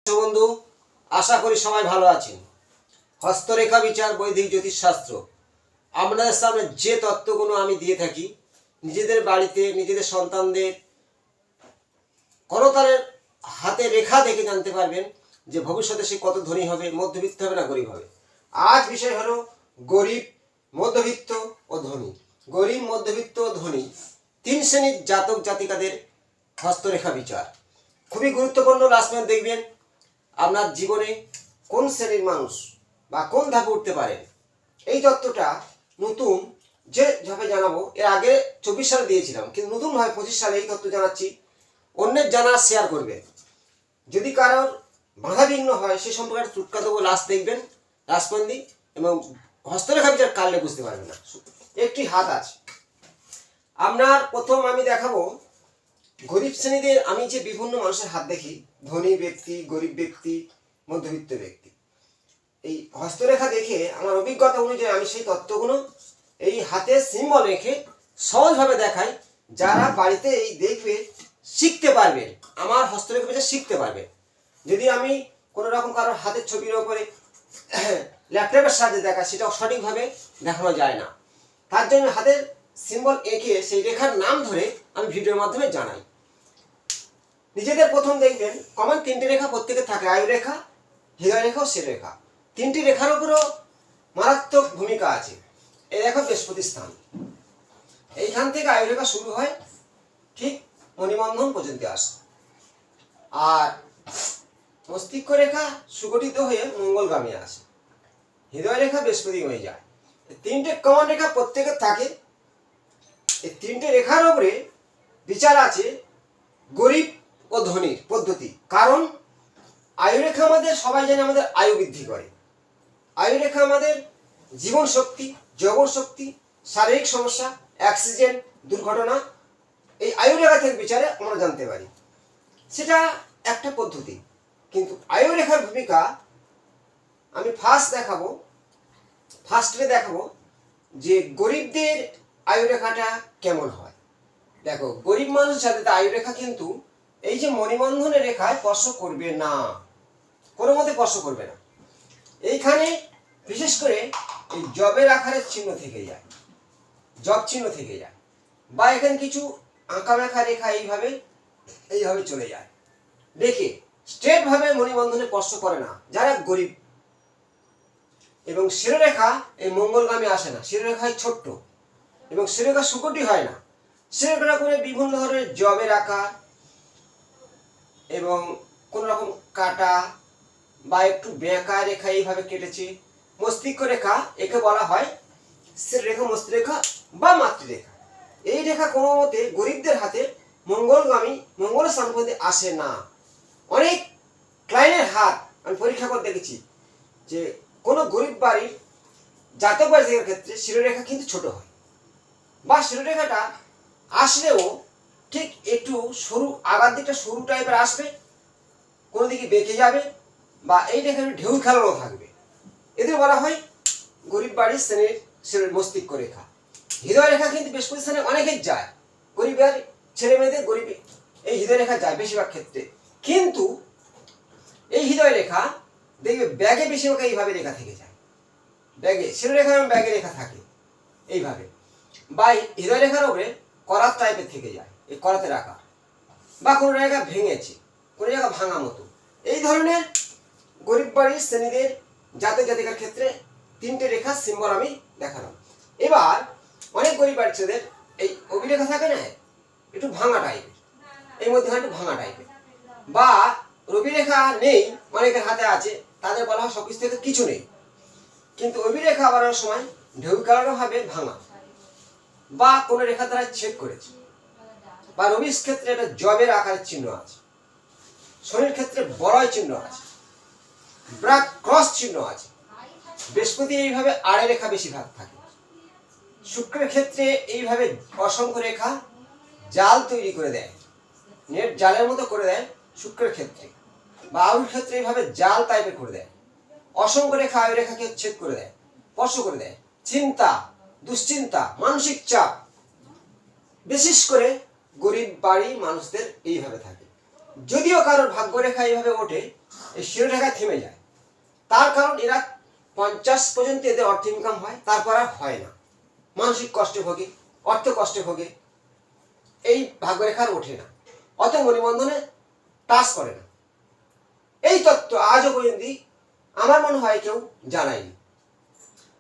বন্ধু, আশা করি সবাই ভালো আছেন। হস্তরেখা বিচার বৈদিক জ্যোতিষশাস্ত্র আপনাদের সামনে যে তত্ত্বগুলো আমি দিয়ে থাকি, নিজেদের বাড়িতে নিজেদের সন্তানদের করতালের হাতে রেখা দেখে জানতে পারবেন যে ভবিষ্যতে সে কত ধনী হবে, মধ্যবিত্ত হবে না গরিব হবে। আজ বিষয় হলো গরিব, মধ্যবিত্ত ও ধনী। গরিব, মধ্যবিত্ত ও ধনী তিন শ্রেণীর জাতক জাতিকাদের হস্তরেখা বিচার খুবই গুরুত্বপূর্ণ। লাস্ট পর্যন্ত দেখবেন আপনার জীবনে কোন শ্রেণীর মানুষ বা কোন ধাপে উঠতে পারেন। এই তত্ত্বটা নতুন যেভাবে জানাবো, এর আগে 24 সালে দিয়েছিলাম, কিন্তু নতুনভাবে 25 সালে এই তত্ত্ব জানাচ্ছি। অন্যের জানা শেয়ার করবে। যদি কারোর বাধাবিঘ্ন হয় সে সম্পর্কে একটা টুটকা দেবো, লাস্ট দেখবেন রাজপন্দি, এবং হস্তরেখা বিচার কাটলে বুঝতে পারবেন না। একটি হাত আছে আপনার। প্রথম আমি দেখাবো গরিব শ্রেণীদের। আমি যে বিভিন্ন মানুষের হাত দেখি, ধনী ব্যক্তি, গরিব ব্যক্তি, মধ্যবিত্ত ব্যক্তি, এই হস্তরেখা দেখে আমার অভিজ্ঞতা অনুযায়ী আমি সেই তত্ত্বগুলো এই হাতে সিম্বল রেখে সহজভাবে দেখাই। যারা বাড়িতে এই দেখবে শিখতে পারবেন, আমার হস্তরেখা বিচার শিখতে পারবেন। যদি আমি কোনো রকম কারোর হাতের ছবির ওপরে ল্যাপটপের সাহায্যে দেখা, সেটাও সঠিকভাবে দেখানো যায় না। তার জন্য হাতের সিম্বল এঁকে সেই রেখার নাম ধরে আমি ভিডিওর মাধ্যমে জানাই। নিজেদের প্রথম দেখবেন কমন তিনটি রেখা প্রত্যেকে থাকে, আয়ু রেখা, হৃদয় রেখা ও শির রেখা। তিনটি রেখার উপরও মারাত্মক ভূমিকা আছে। এই দেখো বৃহস্পতি স্থান, এইখান থেকে আয়ু রেখা শুরু হয়, ঠিক মণিবন্ধন পর্যন্ত আসে। আর মস্তিষ্ক রেখা সুগঠিত হয়ে মঙ্গলগামী আসে, হৃদয় রেখা বৃহস্পতি হয়ে যায়। তিনটে কমন রেখা প্রত্যেকের থাকে। এই তিনটে রেখার উপরে বিচার আছে গরিব ও ধনীর পদ্ধতি। কারণ আয়ুরেখা আমাদের সবাই জানে আমাদের আয়ু বৃদ্ধি করে। আয়ুরেখা আমাদের জীবন শক্তি, যৌবন শক্তি, শারীরিক সমস্যা, অ্যাক্সিডেন্ট, দুর্ঘটনা, এই আয়ুরেখা থেকে বিচারে আমরা জানতে পারি। সেটা একটা পদ্ধতি। কিন্তু আয়ুরেখার ভূমিকা আমি ফার্স্টে দেখাবো যে গরিবদের আয়ুরেখাটা কেমন হয়। দেখো, গরিব মানুষের সাথে আয়ুরেখা কিন্তু এই যে মণিবন্ধনের রেখায় স্পর্শ করবে না, কোনো মতে স্পর্শ করবে না। এইখানে বিশেষ করে এই জবের আকারের চিহ্ন থেকে যায়, জব চিহ্ন থেকে যায়, বা এখানে কিছু আঁকা মেখা রেখা এইভাবে চলে যায়। দেখে স্ট্রেট ভাবে মণিবন্ধনে স্পর্শ করে না যারা গরিব। এবং শিরোরেখা এই মঙ্গলগামী আসে না, শিরোরেখায় ছোট্ট, এবং শিরোরেখা সুকটি হয় না। শিরোরেখা করে বিভিন্ন ধরনের জবের আকার এবং কোন রকম কাটা বা একটু বেঁকা রেখা এইভাবে কেটেছে। মস্তিষ্ক রেখা একে বলা হয় রেখা, মস্তিষ্ক রেখা বা মাতৃরেখা। এই রেখা কোনো মতে গরিবদের হাতে মঙ্গলগামী, মঙ্গল স্থান পর্যন্ত আসে না। অনেক ক্লায়েন্টের হাত আমি পরীক্ষা করে দেখেছি যে কোনো গরিব বাড়ির জাতক বাড়ির ক্ষেত্রে শিরোরেখা কিন্তু ছোট হয়, বা শিরোরেখাটা আসলেও ঠিক একটু সরু, আগার দিকটা সরু টাইপের আসবে, কোনো দিকে বেঁকে যাবে, বা এই রেখা ঢেউ খেলানো থাকবে। এদের বলা হয় গরিব বাড়ির শ্রেণীর মস্তিষ্ক রেখা। হৃদয় রেখা কিন্তু বৃহস্পতি স্থানে অনেকেই যায়, গরিবের ছেলে মেয়েদের গরিব এই হৃদয় রেখা যায় বেশিরভাগ ক্ষেত্রে। কিন্তু এই হৃদয় রেখা দেখবে ব্যাগে বেশিরভাগ এইভাবে রেখা থেকে যায়, ব্যাগে শিরোরেখা এবং ব্যাগে রেখা থাকে এইভাবে, বা হৃদয় রেখার উপরে করাত টাইপের থেকে যায়, এই করাতে রাখা, বা কোনো জায়গা ভেঙেছে, কোনো জায়গা ভাঙা মতো। এই ধরনের গরিব বাড়ির শ্রেণীদের জাতক জাতিকার ক্ষেত্রে তিনটে রেখা সিম্বল আমি দেখালাম। এবার অনেক গরিব বাড়ির ছেলেদের এই অভিরেখা থাকে না, একটু ভাঙা টাইপের, এই মধ্যে একটু ভাঙা টাইপের, বা রবিরেখা নেই, অনেকের হাতে আছে, তাদের বলা হয় সবকিছু থেকে কিছু নেই। কিন্তু অভিরেখা আবার সময় ঢেউ খেলানো ভাবে ভাঙা, বা কোনো রেখা দ্বারা ছেদ করেছে, বা রবির ক্ষেত্রে একটা জবের আকারের চিহ্ন আছে, শনির ক্ষেত্রে বড়য় চিহ্ন আছে, ব্রাক ক্রস চিহ্ন আছে। বৃহস্পতি এইভাবে আড়ে রেখা বেশিরভাগ থাকে। শুক্রের ক্ষেত্রে এইভাবে অসংখ্য রেখা জাল তৈরি করে দেয়, নেট জালের মতো করে দেয় শুক্রের ক্ষেত্রে, বা আয়ুর ক্ষেত্রে এইভাবে জাল টাইপের করে দেয়। অসংখ্য রেখা আয়ু রেখাকে ছেদ করে দেয়, স্পর্শ করে দেয়। চিন্তা, দুশ্চিন্তা, মানসিক চাপ বিশেষ করে গরিব বাড়ি মানুষদের এইভাবে থাকে। যদিও কারোর ভাগ্যরেখা এইভাবে ওঠে, এই শিরোরেখায় থেমে যায়, তার কারণ এরা 50 পর্যন্ত এদের অর্থ ইনকাম হয়, তারপর আর হয় না, মানসিক কষ্টে ভোগে, অর্থ কষ্টে ভোগে, এই ভাগ্যরেখার ওঠে না, অত মণিবন্ধনে টাচ করে না। এই তত্ত্ব আজও পর্যন্ত আমার মনে হয় কেউ জানায়নি।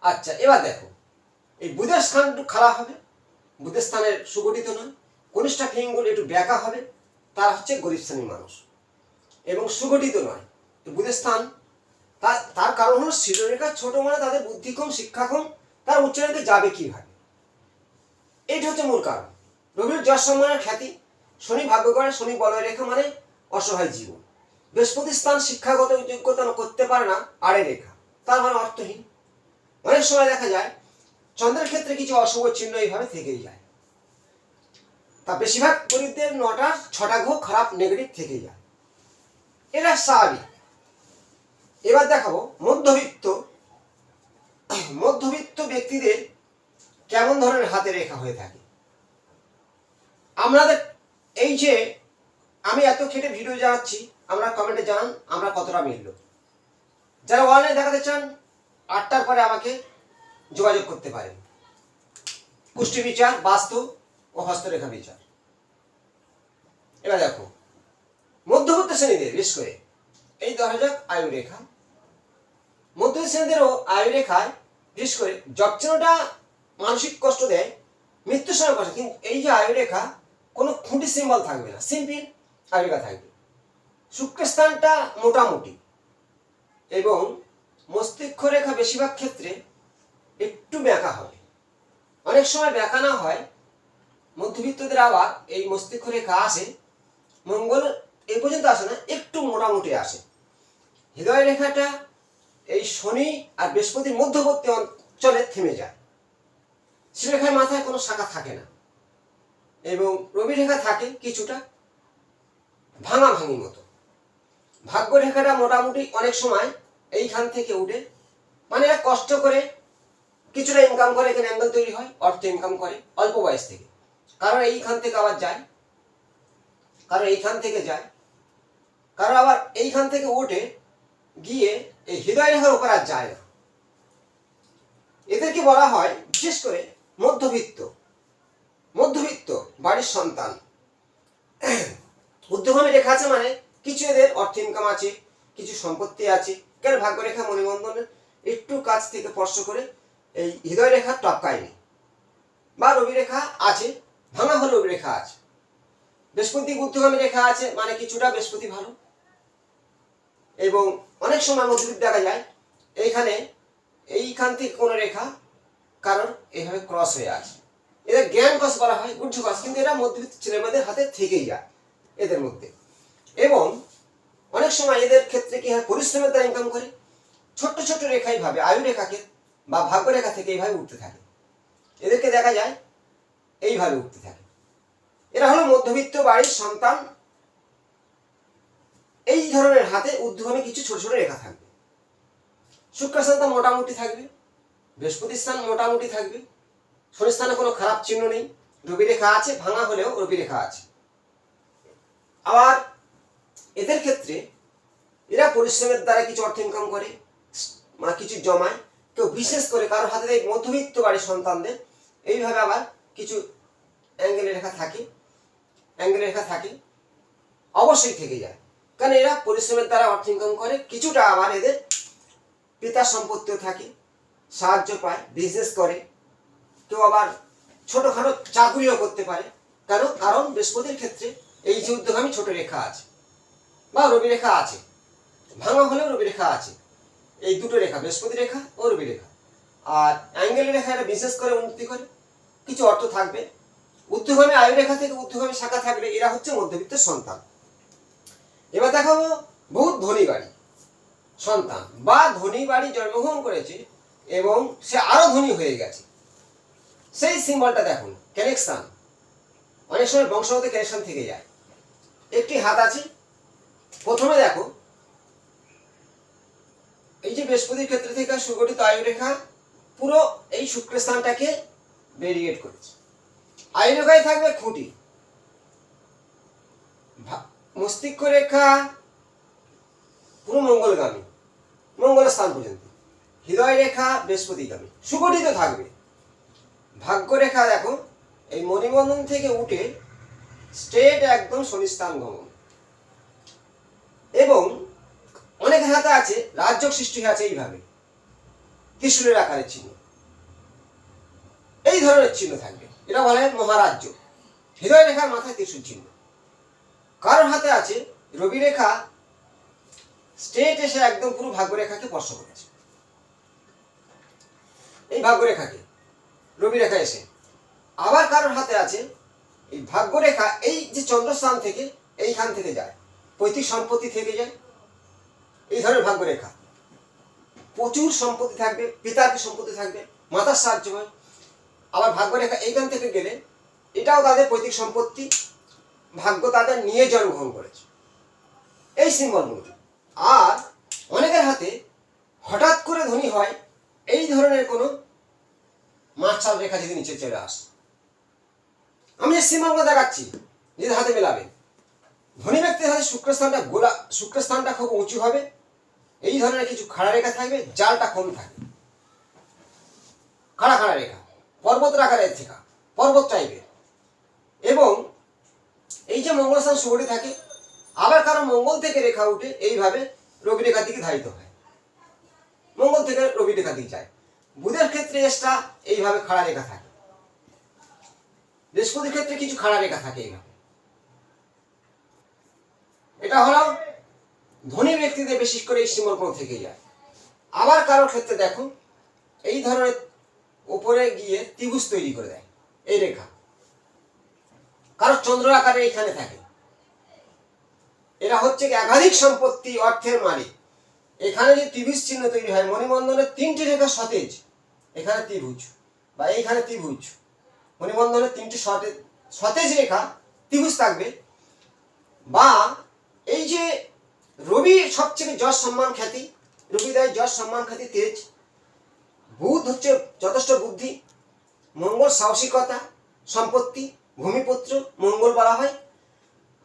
আচ্ছা, এবার দেখো, এই বুধের স্থান একটু খারাপ হবে, বুধের স্থানের সুগঠিত নয়, কনিষ্ঠা ফিঙ্গুল একটু ব্যাকা হবে, তার হচ্ছে গরিব শ্রেণীর মানুষ এবং সুগঠিত নয়। বুধের স্থান তার কারণ হলো শিরোরেখা ছোট, মানে তাদের বুদ্ধি কম, শিক্ষা কম, তার উচ্চারণে যাবে কিভাবে, এইটা হচ্ছে মূল কারণ। রবির যশ সম্মানের খ্যাতি, শনি ভাগ্য করে, শনি বলয় রেখা মানে অসহায় জীবন। বৃহস্পতি স্থান শিক্ষাগত যোগ্যতা করতে পারে না, আড়ে রেখা, তার মানে অর্থহীন। অনেক সময় দেখা যায় চন্দ্রের ক্ষেত্রে কিছু অশুভ চিহ্ন এইভাবে থেকেই যায়, তা বেশিরভাগ গরিবদের 6টা গ্রহ খারাপ, নেগেটিভ থেকেই যায়, এটা স্বাভাবিক। এবার দেখাবো মধ্যবিত্ত ব্যক্তিদের কেমন ধরনের হাতে রেখা হয়ে থাকে। আমাদের এই যে আমি এত খেটে ভিডিও জানাচ্ছি, আমরা কমেন্টে জানান আমরা কতটা মিলল। যারা অনলাইনে দেখাতে চান 8টার পরে আমাকে যোগাযোগ করতে পারেন। কুষ্টি বিচার, বাস্তু ও হস্তরেখা বিচার। এবার দেখো, মধ্যবিত্ত শ্রেণীদের বিশেষ করে এই 10,000 আয়ু রেখা, মধ্যবিত্ত শ্রেণীদেরও আয়ু রেখায় বিশেষ করে জবচিহ্নটা মানসিক কষ্ট দেয়, মৃত্যুর সময় কষ্ট, কিন্তু এই যে আয়ু রেখা কোনো খুঁটি সিম্বল থাকবে না, সিম্পল আয়ু রেখা থাকবে। শুক্রস্থানটা মোটামুটি এবং মস্তিষ্ক রেখা বেশিরভাগ ক্ষেত্রে একটু ব্যাঁকা হবে, অনেক সময় ব্যাঁকা না হয়। মধ্যবিত্তদের আবার এই মস্তিষ্ক রেখা আসে, মঙ্গল এই পর্যন্ত আসে না, একটু মোটামুটি আসে। হৃদয় রেখাটা এই শনি আর বৃহস্পতির মধ্যবর্তী অঞ্চলে থেমে যায়, সে রেখায় মাথায় কোনো শাখা থাকে না এবং রবি রেখা থাকে কিছুটা ভাঙাভাঙি মতো। ভাগ্য রেখাটা মোটামুটি অনেক সময় এইখান থেকে উঠে, মানে এরা কষ্ট করে কিছুটা ইনকাম করে, এখানে অ্যাঙ্গেল তৈরি হয়, অর্থ ইনকাম করে অল্প বয়স থেকে, কারণ এইখান থেকে আবার যায়, কারণ এইখান থেকে যায়, কারণ আবার এইখান থেকে উঠে গিয়ে এই হৃদয় রেখার উপর আর যায় না। এদেরকে বলা হয় বিশেষ করে মধ্যবিত্ত বাড়ির সন্তান। ঊর্ধ্বগামী রেখা আছে মানে কিছু এদের অর্থ ইনকাম আছে, কিছু সম্পত্তি আছে, কেন ভাগ্য রেখা মণিবন্ধনের একটু কাছ থেকে স্পর্শ করে এই হৃদয় রেখা টপকায়নি, বা রবি রেখা আছে, ভাঙা হলে রবি রেখা আছে। বৃহস্পতি ঊর্ধ্বগামী রেখা আছে মানে কিছুটা বৃহস্পতি ভালো, এবং অনেক সময় মধ্যবিত্ত দেখা যায় এইখান থেকে কোনো রেখা কারণ এইভাবে ক্রস হয়ে আছে, এদের জ্ঞান ক্রস বলা হয়, গুড ক্রস, কিন্তু এরা মধ্যবিত্ত ছেলেমেয়েদের হাতে থেকেই যায় এদের মধ্যে। এবং অনেক সময় এদের ক্ষেত্রে কি হয়, পরিশ্রমের দ্বারা ইনকাম করে, ছোট্ট ছোট্ট রেখাই ভাবে আয়ু রেখাকে বা ভাগ্য রেখা থেকে এইভাবে উঠতে থাকে, এদেরকে দেখা যায় এইভাবে উঠতে থাকে। এরা হলো মধ্যবিত্ত বাড়ির সন্তান। এই ধরনের হাতে ঊর্ধ্বগামী কিছু ছোট ছোট রেখা থাকবে। শুক্রস্থান মোটামুটি থাকবে, বৃহস্পতি স্থান মোটামুটি থাকবে, শনি স্থানে কোনো খারাপ চিহ্ন নেই, রবি রেখা আছে, ভাঙা হলেও রবি রেখা আছে। আবার এদের ক্ষেত্রে এরা পরিশ্রমের দ্বারা কিছু অর্থ ইনকাম করে, মানে কিছু জমায়, কেউ বিশেষ করে কারোর হাতে মধ্যবিত্ত বাড়ির সন্তানদের এইভাবে আবার কিছু অ্যাঙ্গেলের রেখা থাকে, অবশ্যই থেকে যায়, কারণ এরা পরিশ্রমের দ্বারা অর্থ ইনকাম করে, কিছুটা আবার এদের পিতার সম্পত্তিও থাকে, সাহায্য পায়, বিজনেস করে, কেউ আবার ছোটখাটো চাকরিও করতে পারে। কারণ বৃহস্পতির ক্ষেত্রে এই যে ঊর্ধ্বগামী ছোট রেখা আছে বা রবি রেখা আছে, ভাঙা হলেও রবি রেখা আছে, এই দুটো রেখা বৃহস্পতি রেখা ও রবি রেখা। আর অ্যাঙ্গেল রেখা এটা বিশেষ করে উন্নতি করে, কিছু অর্থ থাকবে। ঊর্ধ্বগামী আয়ু রেখা থেকে ঊর্ধ্বগামী শাখা থাকলে এরা হচ্ছে মধ্যবিত্ত সন্তান। এবার দেখাবো বহুত ধনী বাড়ি সন্তান বা ধনী বাড়ি জন্মগ্রহণ করেছে এবং সে আরো ধনী হয়ে গেছে, সেই সিম্বলটা দেখুন, কানেকশন। অনেক সময় বংশগত কানেকশন থেকে যায়। একটি হাত আছে, প্রথমে দেখো এই যে বৃহস্পতির ক্ষেত্র থেকে সুগঠিত আয়ু রেখা পুরো এই শুক্রস্থানটাকে ব্যারিকেড করেছে। আয়ু রেখায় থাকবে খুঁটি, মস্তিষ্ক রেখা পুরো মঙ্গলগামী, মঙ্গল স্থান পর্যন্ত। হৃদয় রেখা বৃহস্পতিগামী, সুগঠিত থাকবে। ভাগ্য রেখা দেখো এই মণিবন্ধন থেকে উঠে স্ট্রেট একদম শনি স্থান গমন। এবং অনেকের হাতে আছে রাজযোগ সৃষ্টি হয়ে আছে এইভাবে ত্রিশূলের আকারের চিহ্ন, এই ধরনের চিহ্ন থাকবে, এটা বলে মহারাজ্য। হৃদয় রেখার মাথায় ত্রিশূল চিহ্ন। কারোর হাতে আছে রবি রেখা স্ট্রেট এসে একদম পুরো ভাগ্য রেখাকে স্পর্শ করেছে, এই ভাগ্য রেখাকে রবি রেখা এসে। আবার কারোর হাতে আছে এই ভাগ্য রেখা এই যে চন্দ্রস্থান থেকে এইখান থেকে যায়, পৈতৃক সম্পত্তি থেকে যায়, এই ধরনের ভাগ্য রেখা। প্রচুর সম্পত্তি থাকবে, পিতার সম্পত্তি থাকবে, মাতার সাহায্য হয়। আবার ভাগ্য রেখা এইখান থেকে গেলে এটাও তাদের পৈতৃক সম্পত্তি, ভাগ্য তাদের নিয়ে জন্মগ্রহণ করেছে, এই সিম্বলগুলো। আর অনেকের হাতে হঠাৎ করে ধনী হয় এই ধরনের কোনো মার্শাল রেখা যদি নিচে চলে আসে। আমি যে সিম্বলগুলো দেখাচ্ছি নিজের হাতে মেলাবেন। ধনী ব্যক্তির হাতে শুক্রস্থানটা খুব উঁচু হবে, এই ধরনের কিছু খাড়া রেখা থাকবে, জালটা কম থাকে, খাড়া খাড়া রেখা, পর্বত আকারের রেখা, পর্বত টাইপের। এবং এই যে মঙ্গলস্থান সুগঠিত থাকে, আবার কারো মঙ্গল থেকে রেখা উঠে এইভাবে রবি রেখার দিকে ধাবিত হয়, মঙ্গল থেকে রবি রেখার দিকে যায়। বুধের ক্ষেত্রে এসটা এইভাবে খাড়া রেখা থাকে, বৃহস্পতির ক্ষেত্রে কিছু খাড়া রেখা থাকে এইভাবে। এটা হলো ধনী ব্যক্তিদের বিশেষ করে এই সিম্বলগুলো থেকে যায়। আবার কারোর ক্ষেত্রে দেখো এই ধরনের উপরে গিয়ে ত্রিভুজ তৈরি করে দেয় এই রেখা, কারো চন্দ্র আকারে এখানে থাকে। এরা হচ্ছে একাধিক সম্পত্তি, অর্থের মালিক। এখানে যে ত্রিভুজ চিহ্ন তৈরি হয়, মণিবন্ধনের তিনটি রেখা সতেজ, এখানে ত্রিভুজ বা এইখানে ত্রিভুজ, মণিবন্ধনের তিনটি সতেজ রেখা ত্রিভুজ থাকবে। বা এই যে রবি সবচেয়ে যশ সম্মান খ্যাতি, রবি দেয় যশ সম্মান খ্যাতি তেজ, বুধ হচ্ছে যথেষ্ট বুদ্ধি, মঙ্গল সাহসিকতা, সম্পত্তি, ভূমিপুত্র মঙ্গল বলা হয়।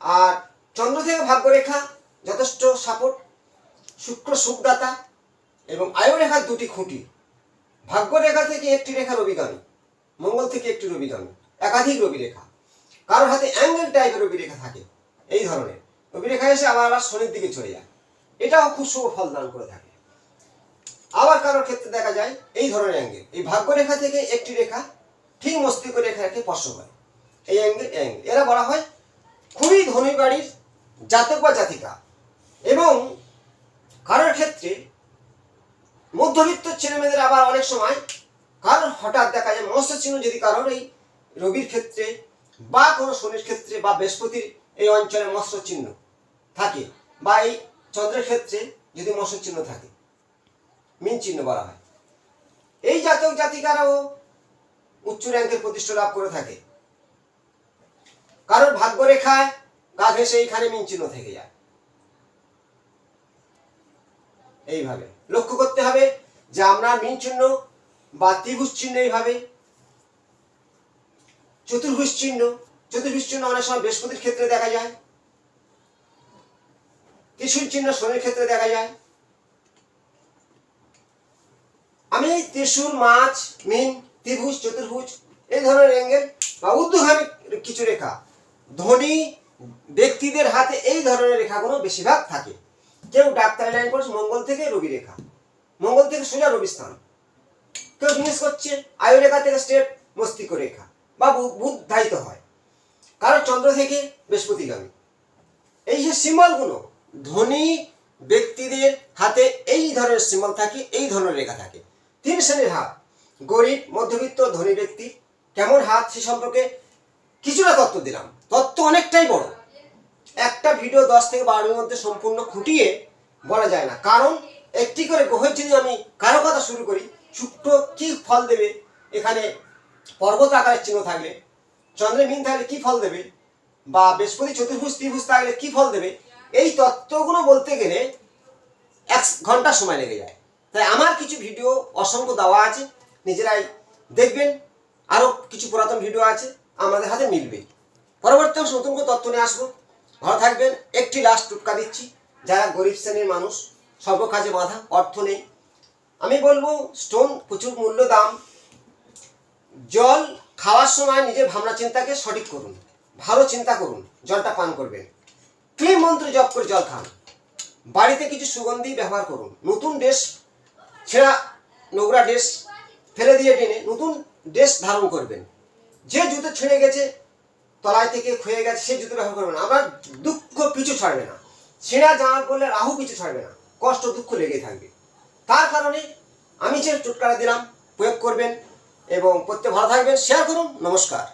আর চন্দ্র থেকে ভাগ্যরেখা যথেষ্ট সাপোর্ট, শুক্র সুখদাতা এবং আয়ু রেখার দুটি খুঁটি। ভাগ্যরেখা থেকে একটি রেখা রবিগামী, মঙ্গল থেকে একটি রবিগামী, একাধিক রবি রেখা। কারোর হাতে অ্যাঙ্গেল টাইপের রবি রেখা থাকে, এই ধরনের রবি রেখা এসে আবার শনির দিকে চলে যায়, এটাও খুব শুভ ফল দান করে থাকে। আবার কারোর ক্ষেত্রে দেখা যায় এই ধরনের অ্যাঙ্গেল, এই ভাগ্যরেখা থেকে একটি রেখা ঠিক মস্তিষ্ক রেখাকে স্পর্শ করে, এই অ্যাঙ্গেল এরা বলা হয় খুবই ধনী বাড়ির জাতক বা জাতিকা। এবং কারোর ক্ষেত্রে মধ্যবিত্ত ছেলেমেয়েদের আবার অনেক সময় কারোর হঠাৎ দেখা যায় মৎস্য চিহ্ন যদি কারোর এই রবির ক্ষেত্রে বা কোনো শনির ক্ষেত্রে বা বৃহস্পতির এই অঞ্চলে মৎস্য চিহ্ন থাকে, বা এই চন্দ্রের ক্ষেত্রে যদি মৎস্য চিহ্ন থাকে, মিন চিহ্ন বলা হয়, এই জাতক জাতিকারাও উচ্চ র্যাঙ্কের প্রতিষ্ঠা লাভ করে থাকে। কারোর ভাগ্যরেখায় গা ঘেঁষে এইখানে মিন চিহ্ন থেকে যায়। এইভাবে লক্ষ্য করতে হবে যে আমরা মিন চিহ্ন বা ত্রিভুজ চিহ্ন, এইভাবে চতুর্ভুজ চিহ্ন অনেক সময় বৃহস্পতির ক্ষেত্রে দেখা যায়, ত্রিশূল চিহ্ন শনির ক্ষেত্রে দেখা যায়। আমি ত্রিশূল, মাছ, মিন, ত্রিভুজ, চতুর্ভুজ এই ধরনের অ্যাঙ্গেল বা ঊর্ধ্বগামী কিছু রেখা ধনী ব্যক্তিদের হাতে এই ধরনের রেখাগুলো বেশিরভাগ থাকে। কেউ ডাক্তারি লাইন করছে, মঙ্গল থেকে রবি রেখা, মঙ্গল থেকে সোজা রবি স্থান। কেউ বিজনেস করছে, আয়ু রেখা থেকে স্ট্রেট মস্তিষ্ক রেখা বা বুধ ধারিত হয়, কারো চন্দ্র থেকে বৃহস্পতিগামী। এই যে সিম্বলগুলো ধনী ব্যক্তিদের হাতে এই ধরনের সিম্বল থাকে, এই ধরনের রেখা থাকে। তিন শ্রেণীর হাত, গরিব, মধ্যবিত্ত, ধনী ব্যক্তি। কেমন হাত সে সম্পর্কে কিছুটা তত্ত্ব দিলাম, তত্ত্ব অনেকটাই বড়, একটা ভিডিও 10 থেকে 12 মধ্যে সম্পূর্ণ খুঁটিয়ে বলা যায় না। কারণ একটি করে গ্রহের যদি আমি কারো কথা শুরু করি, শুক্র কি ফল দেবে, এখানে পর্বত আকারের চিহ্ন থাকলে, চন্দ্রের মিন থাকলে কি ফল দেবে, বা বৃহস্পতি চতুর্ভুজ ত্রিভুজ থাকলে কি ফল দেবে, এই তত্ত্বগুলো বলতে গেলে 1 ঘন্টা সময় লেগে যায়। তাই আমার কিছু ভিডিও অসংখ্য দেওয়া আছে, নিজেরাই দেখবেন। আরও কিছু পুরাতন ভিডিও আছে, আমাদের হাতে মিলবে। পরবর্তী নতুন কোনো তথ্য নিয়ে আসবো। ভালো থাকবেন। একটি লাস্ট টোটকা দিচ্ছি, যারা গরিব শ্রেণীর মানুষ, সর্বকাজে বাধা, অর্থ নেই, আমি বলবো স্টোন প্রচুর মূল্য দাম, জল খাওয়ার সময় নিজের ভাবনা চিন্তাকে সঠিক করুন, ভালো চিন্তা করুন, জলটা পান করবেন। ক্লিম মন্ত্র জপ করে জল খান। বাড়িতে কিছু সুগন্ধি ব্যবহার করুন। নতুন ড্রেস, ছেঁড়া নোংরা ড্রেস ফেলে দিয়ে টেনে নতুন ড্রেস ধারণ করবেন। যে জুতো ছিঁড়ে গেছে, তলায় থেকে ক্ষয়ে গেছে, সেই জুতো ব্যবহার করবেন। আমার দুঃখ পিছু ছাড়বে না, ছেঁড়া জামা পরলে রাহু পিছু ছাড়বে না, কষ্ট দুঃখ লেগেই থাকবে। তার কারণে আমি যে টোটকাটা দিলাম প্রয়োগ করবেন এবং করতে ভালো থাকবেন। শেয়ার করুন। নমস্কার।